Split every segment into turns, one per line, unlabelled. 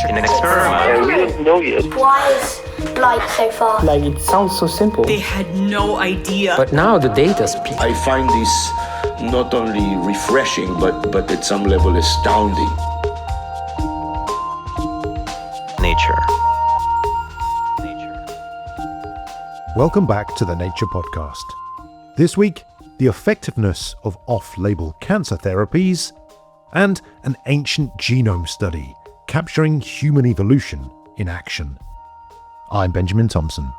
in an experiment.
We don't know yet.
Why is light so far?
Like, it sounds so simple.
They had no idea.
But now the data speaks.
I find this not only refreshing, but at some level astounding.
Nature.
Welcome back to the Nature Podcast. This week, the effectiveness of off-label cancer therapies and an ancient genome study capturing human evolution in action. I'm Benjamin Thompson.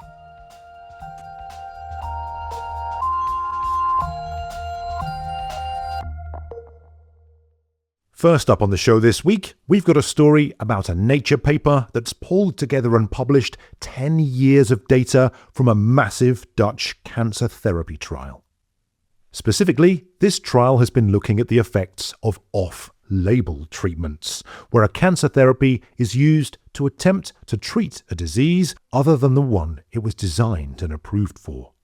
First up on the show this week, we've got a story about a Nature paper that's pulled together and published 10 years of data from a massive Dutch cancer therapy trial. Specifically, this trial has been looking at the effects of off-label treatments, where a cancer therapy is used to attempt to treat a disease other than the one it was designed and approved for.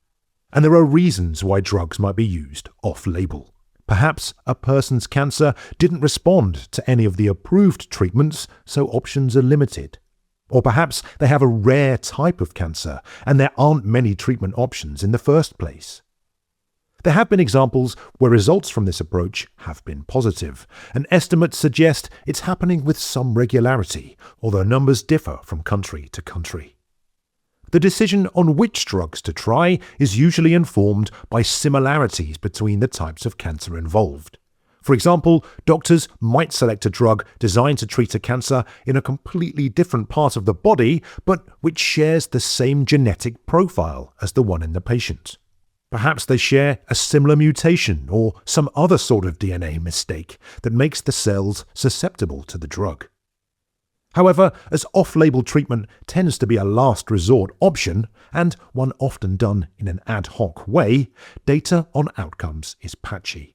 And there are reasons why drugs might be used off-label. Perhaps a person's cancer didn't respond to any of the approved treatments, so options are limited. Or perhaps they have a rare type of cancer and there aren't many treatment options in the first place. There have been examples where results from this approach have been positive, and estimates suggest it's happening with some regularity, although numbers differ from country to country. The decision on which drugs to try is usually informed by similarities between the types of cancer involved. For example, doctors might select a drug designed to treat a cancer in a completely different part of the body, but which shares the same genetic profile as the one in the patient. Perhaps they share a similar mutation or some other sort of DNA mistake that makes the cells susceptible to the drug. However, as off-label treatment tends to be a last resort option, and one often done in an ad hoc way, data on outcomes is patchy.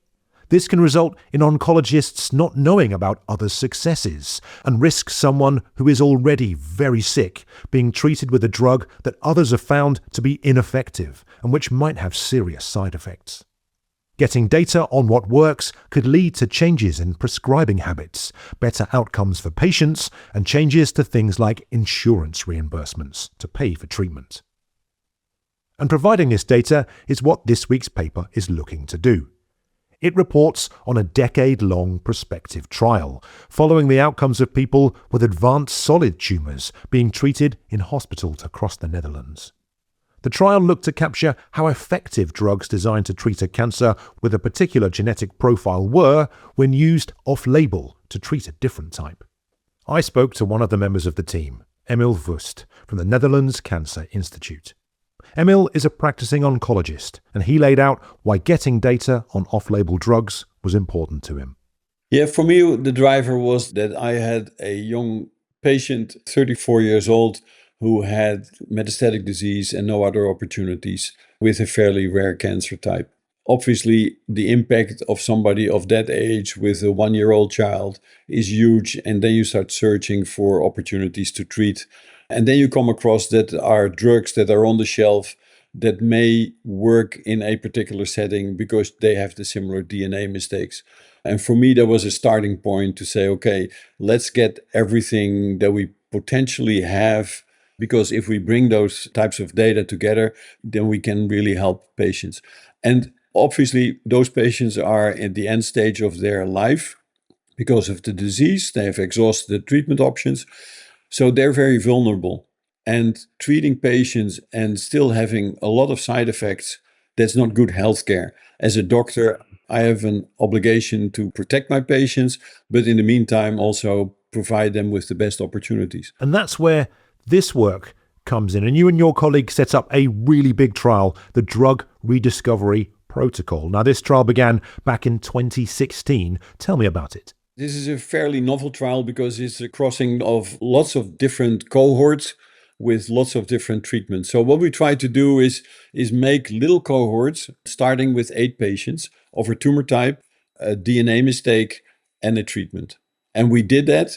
This can result in oncologists not knowing about others' successes, and risk someone who is already very sick being treated with a drug that others have found to be ineffective and which might have serious side effects. Getting data on what works could lead to changes in prescribing habits, better outcomes for patients, and changes to things like insurance reimbursements to pay for treatment. And providing this data is what this week's paper is looking to do. It reports on a decade-long prospective trial, following the outcomes of people with advanced solid tumours being treated in hospitals across the Netherlands. The trial looked to capture how effective drugs designed to treat a cancer with a particular genetic profile were when used off-label to treat a different type. I spoke to one of the members of the team, Emil Vust, from the Netherlands Cancer Institute. Emil is a practicing oncologist, and he laid out why getting data on off-label drugs was important to him.
Yeah, for me, the driver was that I had a young patient, 34 years old, who had metastatic disease and no other opportunities with a fairly rare cancer type. Obviously, the impact of somebody of that age with a 1-year-old child is huge, and then you start searching for opportunities to treat. And then you come across that are drugs that are on the shelf that may work in a particular setting because they have the similar DNA mistakes. And for me, that was a starting point to say, okay, let's get everything that we potentially have, because if we bring those types of data together, then we can really help patients. And obviously, those patients are at the end stage of their life because of the disease. They have exhausted the treatment options. So they're very vulnerable. And treating patients and still having a lot of side effects, that's not good healthcare. As a doctor, I have an obligation to protect my patients, but in the meantime, also provide them with the best opportunities.
And that's where this work comes in, and you and your colleague set up a really big trial, the Drug Rediscovery Protocol. Now, this trial began back in 2016. Tell me about it.
This is a fairly novel trial because it's a crossing of lots of different cohorts with lots of different treatments. So what we try to do is make little cohorts, starting with 8 patients of a tumor type, a DNA mistake, and a treatment. And we did that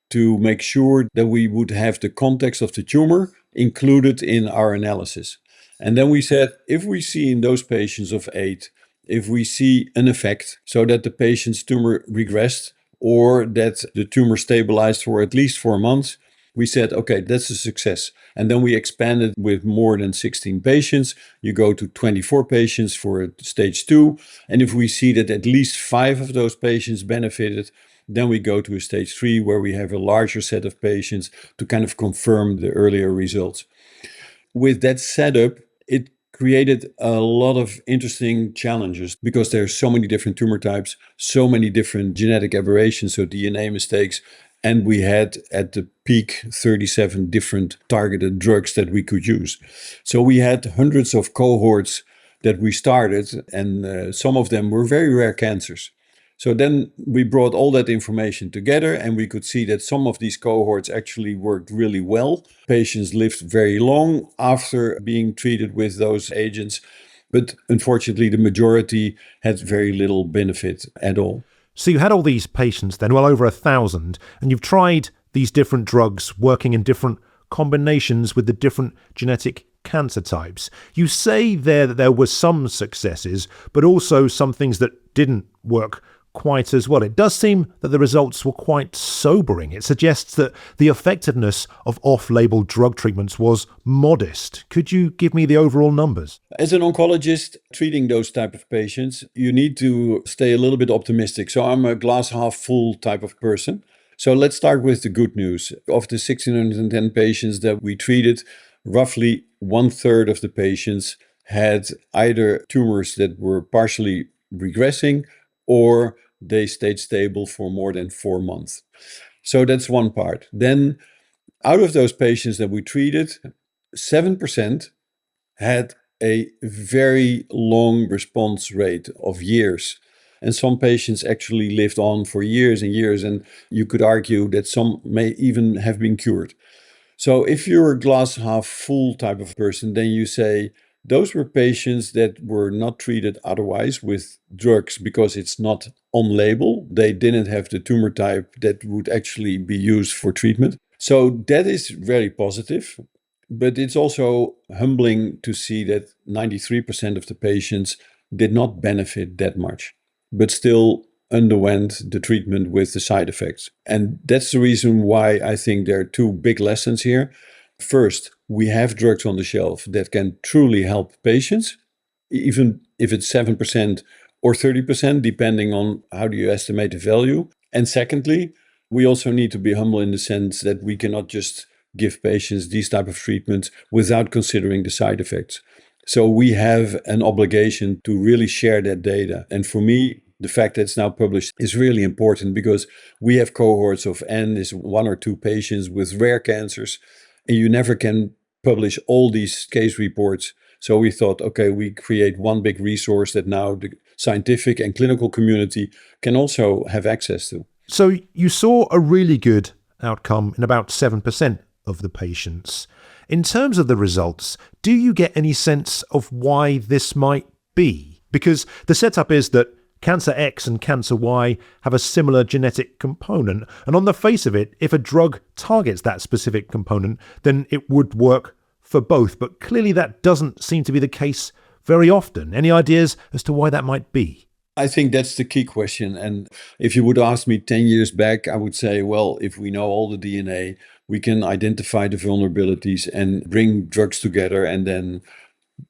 to make sure that we would have the context of the tumor included in our analysis. And then we said, if we see in those patients of 8, if we see an effect so that the patient's tumor regressed or that the tumor stabilized for at least 4 months, we said, okay, that's a success. And then we expanded with more than 16 patients. You go to 24 patients for stage 2. And if we see that at least 5 of those patients benefited, then we go to a stage 3 where we have a larger set of patients to kind of confirm the earlier results. With that setup, it created a lot of interesting challenges because there are so many different tumor types, so many different genetic aberrations, so DNA mistakes. And we had at the peak 37 different targeted drugs that we could use. So we had hundreds of cohorts that we started, and some of them were very rare cancers. So then we brought all that information together, and we could see that some of these cohorts actually worked really well. Patients lived very long after being treated with those agents, but unfortunately the majority had very little benefit at all.
So you had all these patients then, well over 1,000, and you've tried these different drugs working in different combinations with the different genetic cancer types. You say there that there were some successes, but also some things that didn't work quite as well. It does seem that the results were quite sobering. It suggests that the effectiveness of off-label drug treatments was modest. Could you give me the overall numbers?
As an oncologist treating those type of patients, you need to stay a little bit optimistic. So I'm a glass half full type of person. So let's start with the good news. Of the 1,610 patients that we treated, roughly 1/3 of the patients had either tumors that were partially regressing or they stayed stable for more than 4 months. So that's one part. Then out of those patients that we treated, 7% had a very long response rate of years. And some patients actually lived on for years and years, and you could argue that some may even have been cured. So if you're a glass half full type of person, then you say, those were patients that were not treated otherwise with drugs because it's not on label. They didn't have the tumor type that would actually be used for treatment. So that is very positive. But it's also humbling to see that 93% of the patients did not benefit that much, but still underwent the treatment with the side effects. And that's the reason why I think there are 2 big lessons here. First, we have drugs on the shelf that can truly help patients, even if it's 7% or 30%, depending on how do you estimate the value. And secondly, we also need to be humble in the sense that we cannot just give patients these type of treatments without considering the side effects. So we have an obligation to really share that data. And for me, the fact that it's now published is really important because we have cohorts of N is 1 or 2 patients with rare cancers, and you never can publish all these case reports. So we thought, okay, we create one big resource that now the scientific and clinical community can also have access to.
So you saw a really good outcome in about 7% of the patients. In terms of the results, do you get any sense of why this might be? Because the setup is that Cancer X and Cancer Y have a similar genetic component, and on the face of it, if a drug targets that specific component, then it would work for both. But clearly that doesn't seem to be the case very often. Any ideas as to why that might be?
I think that's the key question. And if you would ask me 10 years back, I would say, well, if we know all the DNA, we can identify the vulnerabilities and bring drugs together, and then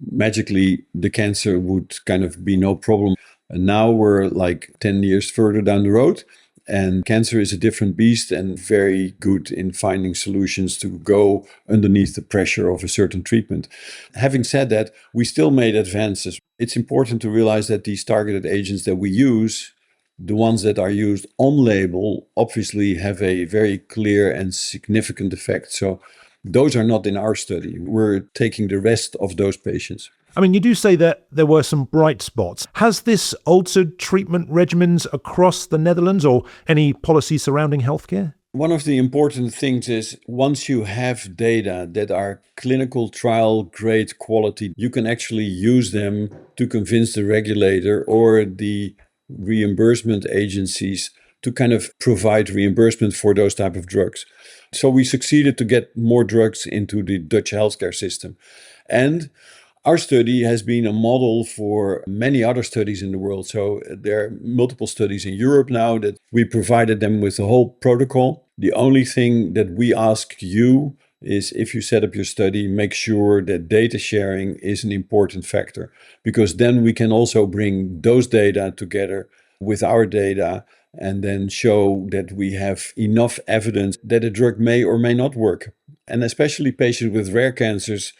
magically the cancer would kind of be no problem. And now we're like 10 years further down the road, and cancer is a different beast and very good in finding solutions to go underneath the pressure of a certain treatment. Having said that, we still made advances. It's important to realize that these targeted agents that we use, the ones that are used on label, obviously have a very clear and significant effect. So those are not in our study. We're taking the rest of those patients.
I mean, you do say that there were some bright spots. Has this altered treatment regimens across the Netherlands or any policy surrounding healthcare?
One of the important things is once you have data that are clinical trial grade quality, you can actually use them to convince the regulator or the reimbursement agencies to kind of provide reimbursement for those type of drugs. So we succeeded to get more drugs into the Dutch healthcare system. And our study has been a model for many other studies in the world. So there are multiple studies in Europe now that we provided them with the whole protocol. The only thing that we ask you is, if you set up your study, make sure that data sharing is an important factor, because then we can also bring those data together with our data and then show that we have enough evidence that a drug may or may not work. And especially patients with rare cancers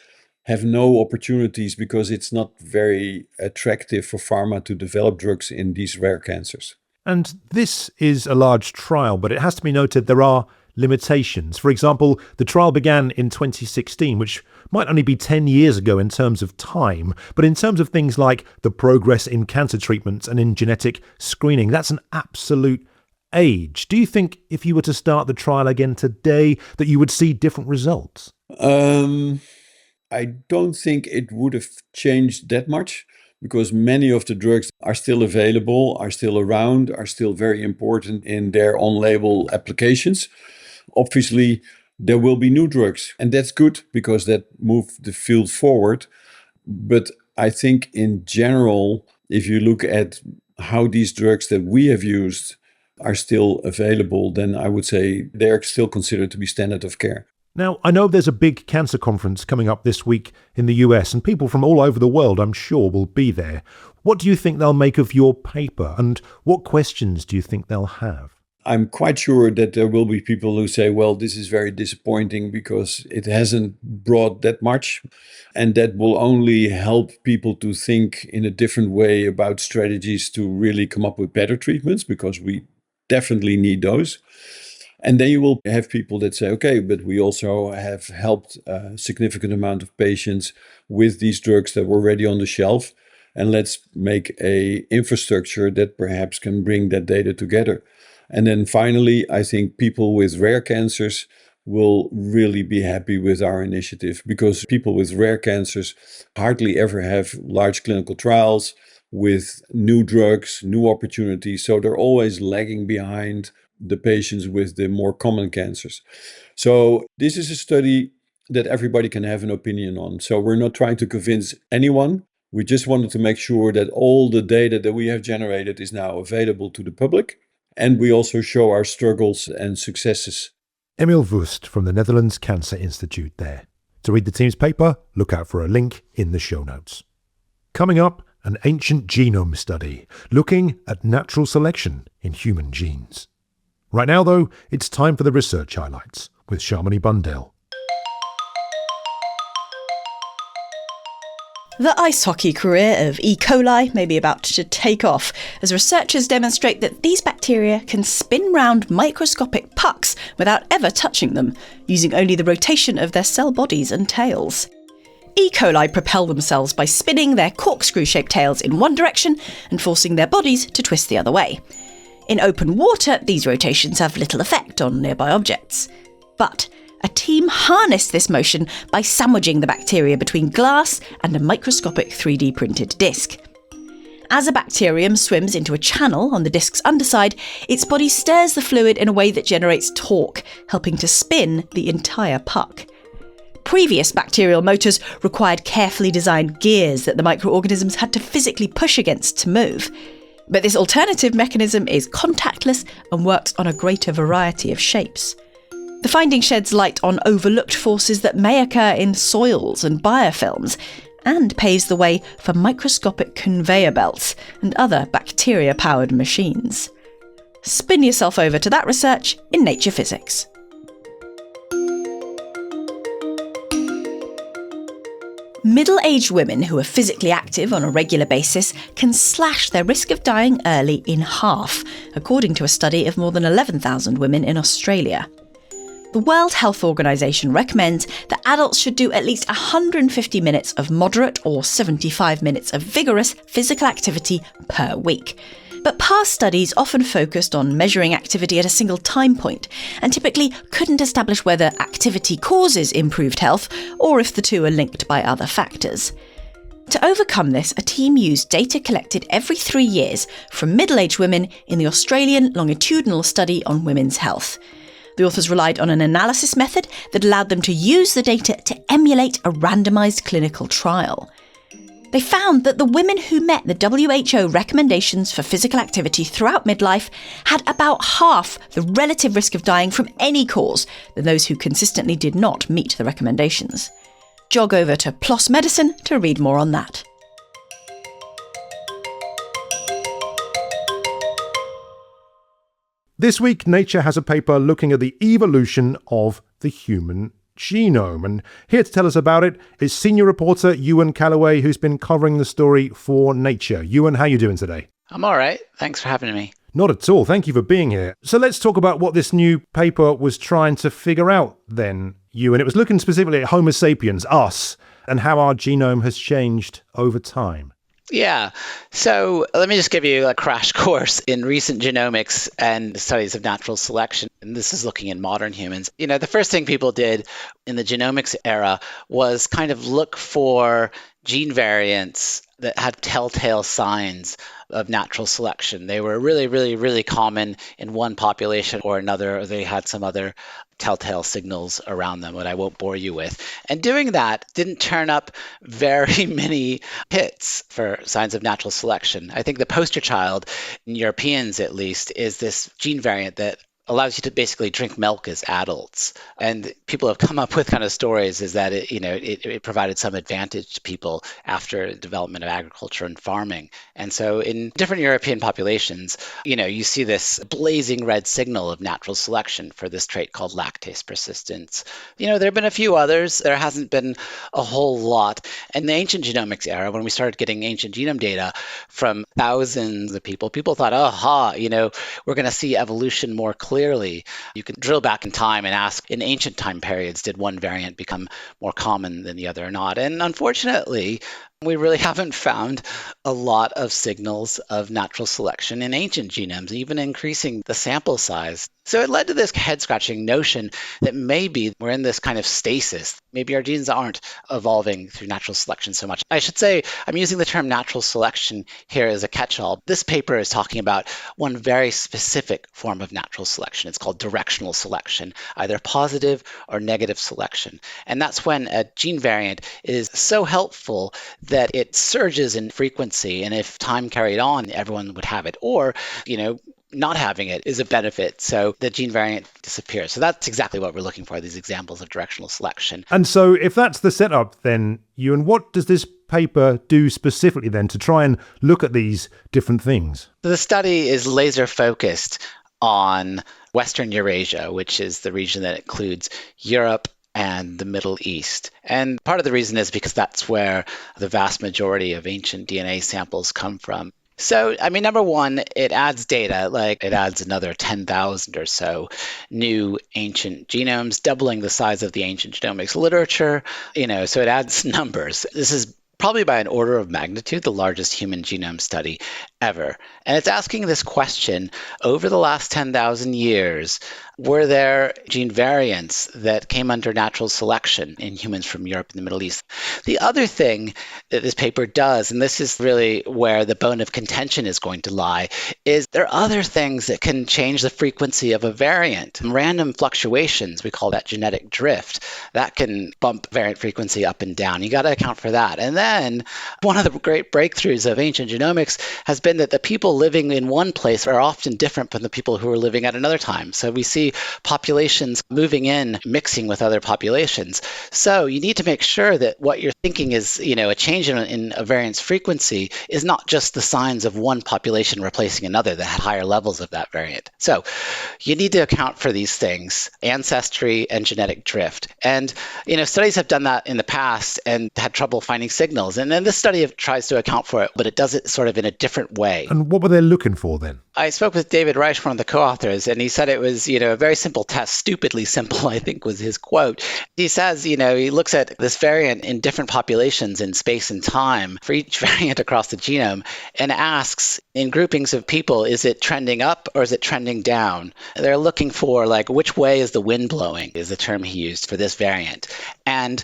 have no opportunities because it's not very attractive for pharma to develop drugs in these rare cancers.
And this is a large trial, but it has to be noted there are limitations. For example, the trial began in 2016, which might only be 10 years ago in terms of time, but in terms of things like the progress in cancer treatments and in genetic screening, that's an absolute age. Do you think if you were to start the trial again today that you would see different results?
I don't think it would have changed that much, because many of the drugs are still available, are still around, are still very important in their on-label applications. Obviously, there will be new drugs, and that's good because that moved the field forward. But I think in general, if you look at how these drugs that we have used are still available, then I would say they're still considered to be standard of care.
Now, I know there's a big cancer conference coming up this week in the US, and people from all over the world, I'm sure, will be there. What do you think they'll make of your paper, and what questions do you think they'll have?
I'm quite sure that there will be people who say, well, this is very disappointing because it hasn't brought that much. And that will only help people to think in a different way about strategies to really come up with better treatments, because we definitely need those. And then you will have people that say, okay, but we also have helped a significant amount of patients with these drugs that were already on the shelf. And let's make a infrastructure that perhaps can bring that data together. And then finally, I think people with rare cancers will really be happy with our initiative, because people with rare cancers hardly ever have large clinical trials with new drugs, new opportunities. So they're always lagging behind the patients with the more common cancers. So this is a study that everybody can have an opinion on. So we're not trying to convince anyone. We just wanted to make sure that all the data that we have generated is now available to the public. And we also show our struggles and successes.
Emil Wust from the Netherlands Cancer Institute there. To read the team's paper, look out for a link in the show notes. Coming up, an ancient genome study looking at natural selection in human genes. Right now, though, it's time for the research highlights with Shamini Bundell.
The ice hockey career of E. coli may be about to take off as researchers demonstrate that these bacteria can spin round microscopic pucks without ever touching them, using only the rotation of their cell bodies and tails. E. coli propel themselves by spinning their corkscrew-shaped tails in one direction and forcing their bodies to twist the other way. In open water, these rotations have little effect on nearby objects. But a team harnessed this motion by sandwiching the bacteria between glass and a microscopic 3D printed disc. As a bacterium swims into a channel on the disc's underside, its body stirs the fluid in a way that generates torque, helping to spin the entire puck. Previous bacterial motors required carefully designed gears that the microorganisms had to physically push against to move. But this alternative mechanism is contactless and works on a greater variety of shapes. The finding sheds light on overlooked forces that may occur in soils and biofilms, and paves the way for microscopic conveyor belts and other bacteria-powered machines. Spin yourself over to that research in Nature Physics. Middle-aged women who are physically active on a regular basis can slash their risk of dying early in half, according to a study of more than 11,000 women in Australia. The World Health Organization recommends that adults should do at least 150 minutes of moderate or 75 minutes of vigorous physical activity per week. But past studies often focused on measuring activity at a single time point, and typically couldn't establish whether activity causes improved health or if the two are linked by other factors. To overcome this, a team used data collected every 3 years from middle-aged women in the Australian longitudinal study on women's health. The authors relied on an analysis method that allowed them to use the data to emulate a randomised clinical trial. They found that the women who met the WHO recommendations for physical activity throughout midlife had about half the relative risk of dying from any cause than those who consistently did not meet the recommendations. Jog over to PLOS Medicine to read more on that.
This week, Nature has a paper looking at the evolution of the human genome. And here to tell us about it is senior reporter Ewan Callaway, who's been covering the story for Nature. Ewan, how are you doing today?
I'm all right. Thanks for having me.
Not at all. Thank you for being here. So let's talk about what this new paper was trying to figure out then, Ewan. It was looking specifically at Homo sapiens, us, and how our genome has changed over time.
Yeah. So let me just give you a crash course in recent genomics and studies of natural selection. And this is looking in modern humans. The first thing people did in the genomics era was kind of look for gene variants that had telltale signs of natural selection. They were really, really, really common in one population or another, or they had some other telltale signals around them that I won't bore you with. And doing that didn't turn up very many hits for signs of natural selection. I think the poster child, in Europeans at least, is this gene variant that allows you to basically drink milk as adults. And people have come up with kind of stories is that it provided some advantage to people after the development of agriculture and farming. And so in different European populations, you see this blazing red signal of natural selection for this trait called lactase persistence. There have been a few others. There hasn't been a whole lot. In the ancient genomics era, when we started getting ancient genome data from thousands of people thought, we're going to see evolution more clearly. You can drill back in time and ask, in ancient time periods, did one variant become more common than the other or not? And unfortunately, we really haven't found a lot of signals of natural selection in ancient genomes, even increasing the sample size. So it led to this head-scratching notion that maybe we're in this kind of stasis. Maybe our genes aren't evolving through natural selection so much. I should say I'm using the term natural selection here as a catch-all. This paper is talking about one very specific form of natural selection. It's called directional selection, either positive or negative selection. And that's when a gene variant is so helpful that it surges in frequency. And if time carried on, everyone would have it. Or, not having it is a benefit. So the gene variant disappears. So that's exactly what we're looking for, these examples of directional selection.
And so if that's the setup, then, Ewan, what does this paper do specifically then to try and look at these different things?
The study is laser focused on Western Eurasia, which is the region that includes Europe and the Middle East. And part of the reason is because that's where the vast majority of ancient DNA samples come from. So, number one, it adds data, like it adds another 10,000 or so new ancient genomes, doubling the size of the ancient genomics literature, so it adds numbers. This is probably by an order of magnitude the largest human genome study ever. And it's asking this question, over the last 10,000 years, were there gene variants that came under natural selection in humans from Europe and the Middle East? The other thing that this paper does, and this is really where the bone of contention is going to lie, is there are other things that can change the frequency of a variant. Random fluctuations, we call that genetic drift, that can bump variant frequency up and down. You got to account for that. And then one of the great breakthroughs of ancient genomics has been that the people living in one place are often different from the people who are living at another time. So we see populations moving in, mixing with other populations. So you need to make sure that what you're thinking is, a change in a variant's frequency is not just the signs of one population replacing another that had higher levels of that variant. So you need to account for these things, ancestry and genetic drift. And, studies have done that in the past and had trouble finding signals. And then this study tries to account for it, but it does it sort of in a different way.
And what were they looking for then?
I spoke with David Reich, one of the co-authors, and he said it was, a very simple test, stupidly simple, I think was his quote. He says, he looks at this variant in different populations in space and time for each variant across the genome and asks, in groupings of people, is it trending up or is it trending down? They're looking for, which way is the wind blowing, is the term he used for this variant. And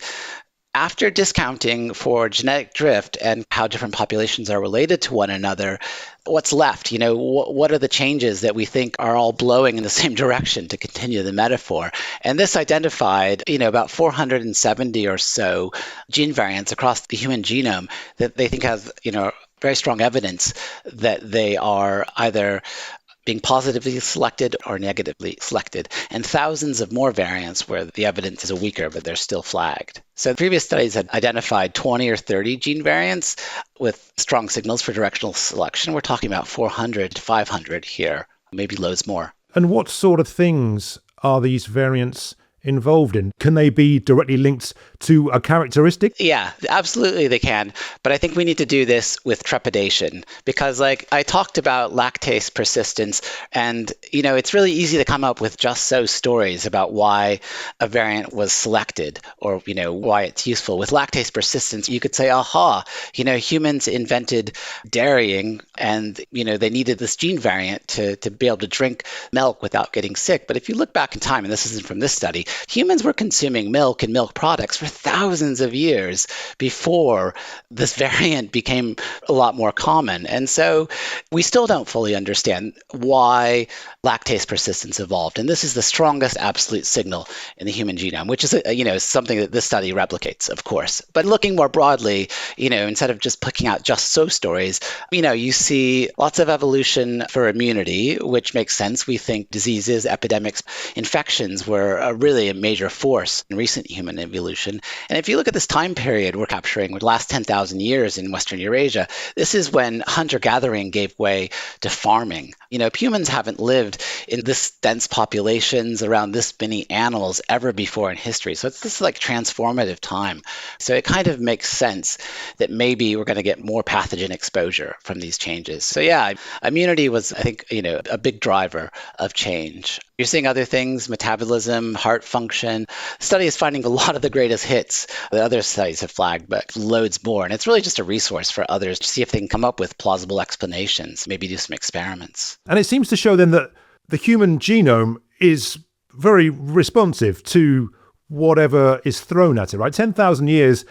After discounting for genetic drift and how different populations are related to one another, what's left? What are the changes that we think are all blowing in the same direction, to continue the metaphor? And this identified, about 470 or so gene variants across the human genome that they think has, very strong evidence that they are either being positively selected or negatively selected, and thousands of more variants where the evidence is weaker, but they're still flagged. So previous studies had identified 20 or 30 gene variants with strong signals for directional selection. We're talking about 400 to 500 here, maybe loads more.
And what sort of things are these variants involved in? Can they be directly linked to a characteristic?
Yeah, absolutely they can. But I think we need to do this with trepidation because I talked about lactase persistence and, it's really easy to come up with just so stories about why a variant was selected or, why it's useful. With lactase persistence, you could say, aha, humans invented dairying and, they needed this gene variant to be able to drink milk without getting sick. But if you look back in time, and this isn't from this study, humans were consuming milk and milk products for thousands of years before this variant became a lot more common. And so we still don't fully understand why lactase persistence evolved. And this is the strongest absolute signal in the human genome, which is, something that this study replicates, of course. But looking more broadly, instead of just picking out just so stories, you see lots of evolution for immunity, which makes sense. We think diseases, epidemics, infections were really a major force in recent human evolution. And if you look at this time period we're capturing, the last 10,000 years in Western Eurasia, this is when hunter-gathering gave way to farming. Humans haven't lived in this dense populations around this many animals ever before in history. So it's this transformative time. So it kind of makes sense that maybe we're going to get more pathogen exposure from these changes. So yeah, immunity was, I think, a big driver of change. You're seeing other things, metabolism, heart function. The study is finding a lot of the greatest hits that other studies have flagged, but loads more. And it's really just a resource for others to see if they can come up with plausible explanations, maybe do some experiments.
And it seems to show then that the human genome is very responsive to whatever is thrown at it, right? 10,000 years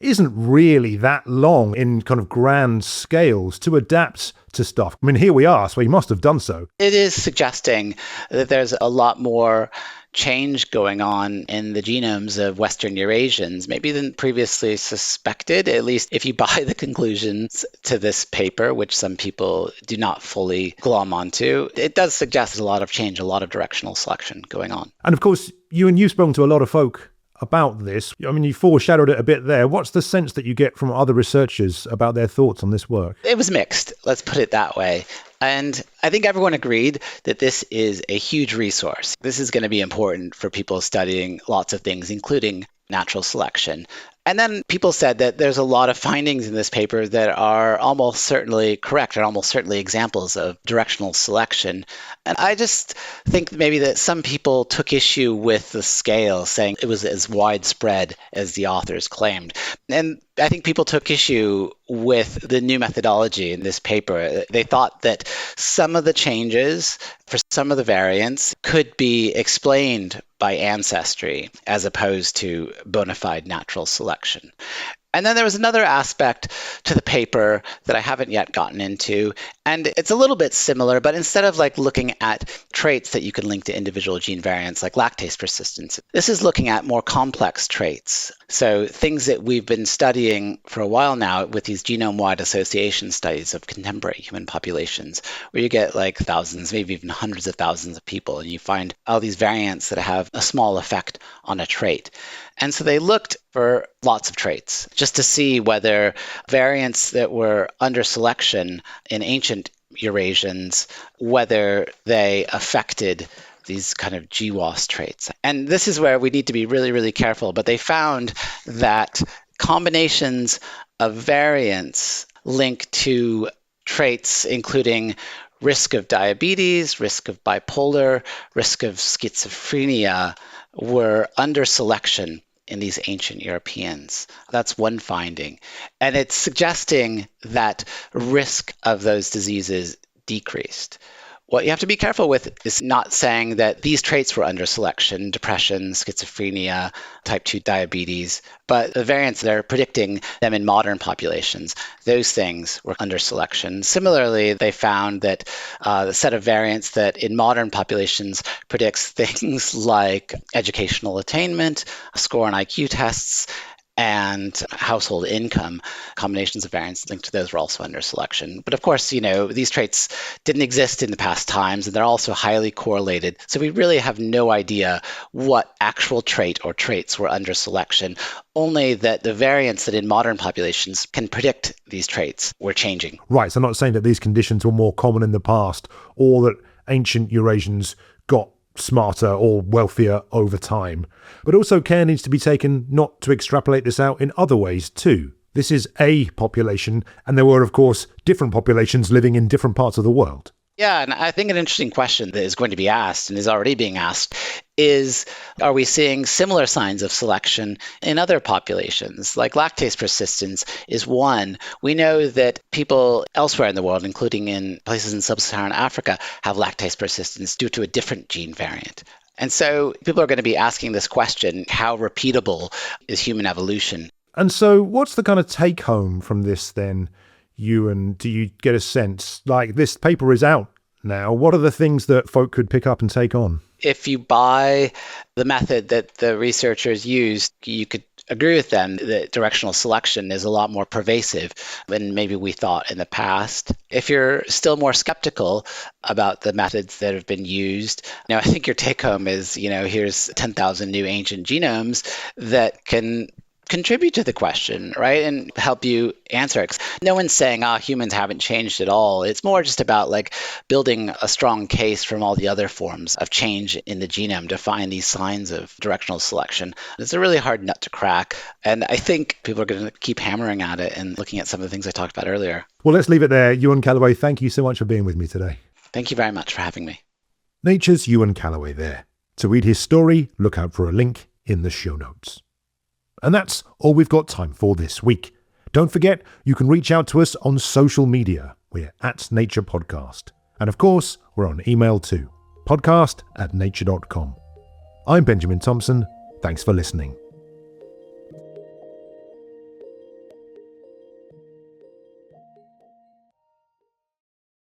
isn't really that long in kind of grand scales to adapt to stuff. I mean, here we are, so he must have done so.
It is suggesting that there's a lot more change going on in the genomes of Western Eurasians, maybe than previously suspected, at least if you buy the conclusions to this paper, which some people do not fully glom onto. It does suggest a lot of change, a lot of directional selection going on.
And of course, you've spoken to a lot of folk about this. I mean, you foreshadowed it a bit there. What's the sense that you get from other researchers about their thoughts on this work?
It was mixed, let's put it that way. And I think everyone agreed that this is a huge resource. This is going to be important for people studying lots of things, including natural selection. And then people said that there's a lot of findings in this paper that are almost certainly correct, or almost certainly examples of directional selection. And I just think maybe that some people took issue with the scale, saying it was as widespread as the authors claimed. And I think people took issue with the new methodology in this paper. They thought that some of the changes for some of the variants could be explained by ancestry as opposed to bona fide natural selection. And then there was another aspect to the paper that I haven't yet gotten into, and it's a little bit similar, but instead of looking at traits that you can link to individual gene variants like lactase persistence, this is looking at more complex traits. So things that we've been studying for a while now with these genome-wide association studies of contemporary human populations, where you get thousands, maybe even hundreds of thousands of people, and you find all these variants that have a small effect on a trait. And so they looked for lots of traits just to see whether variants that were under selection in ancient Eurasians, whether they affected these kind of GWAS traits. And this is where we need to be really, really careful. But they found that combinations of variants link to traits including risk of diabetes, risk of bipolar, risk of schizophrenia were under selection in these ancient Europeans. That's one finding. And it's suggesting that risk of those diseases decreased. What you have to be careful with is not saying that these traits were under selection, depression, schizophrenia, type 2 diabetes, but the variants that are predicting them in modern populations, those things were under selection. Similarly, they found that the set of variants that in modern populations predicts things like educational attainment, score on IQ tests, and household income, combinations of variants linked to those were also under selection. But of course, these traits didn't exist in the past times, and they're also highly correlated. So we really have no idea what actual trait or traits were under selection, only that the variants that in modern populations can predict these traits were changing.
Right, so I'm not saying that these conditions were more common in the past or that ancient Eurasians got smarter or wealthier over time. But also care needs to be taken not to extrapolate this out in other ways too. This is a population, and there were, of course, different populations living in different parts of the world.
Yeah, and I think an interesting question that is going to be asked and is already being asked is, are we seeing similar signs of selection in other populations? Like lactase persistence is one. We know that people elsewhere in the world, including in places in sub-Saharan Africa, have lactase persistence due to a different gene variant. And so people are going to be asking this question, how repeatable is human evolution?
And so what's the kind of take home from this then, Ewan? Do you get a sense, like this paper is out now, what are the things that folk could pick up and take on?
If you buy the method that the researchers used, you could agree with them that directional selection is a lot more pervasive than maybe we thought in the past. If you're still more skeptical about the methods that have been used, I think your take home is, here's 10,000 new ancient genomes that can contribute to the question, right? And help you answer it. No one's saying, humans haven't changed at all. It's more just about building a strong case from all the other forms of change in the genome to find these signs of directional selection. It's a really hard nut to crack. And I think people are going to keep hammering at it and looking at some of the things I talked about earlier.
Well, let's leave it there. Ewan Callaway, thank you so much for being with me today.
Thank you very much for having me.
Nature's Ewan Callaway there. To read his story, look out for a link in the show notes. And that's all we've got time for this week. Don't forget, you can reach out to us on social media. We're at Nature Podcast. And of course, we're on email too. podcast@nature.com. I'm Benjamin Thompson. Thanks for listening.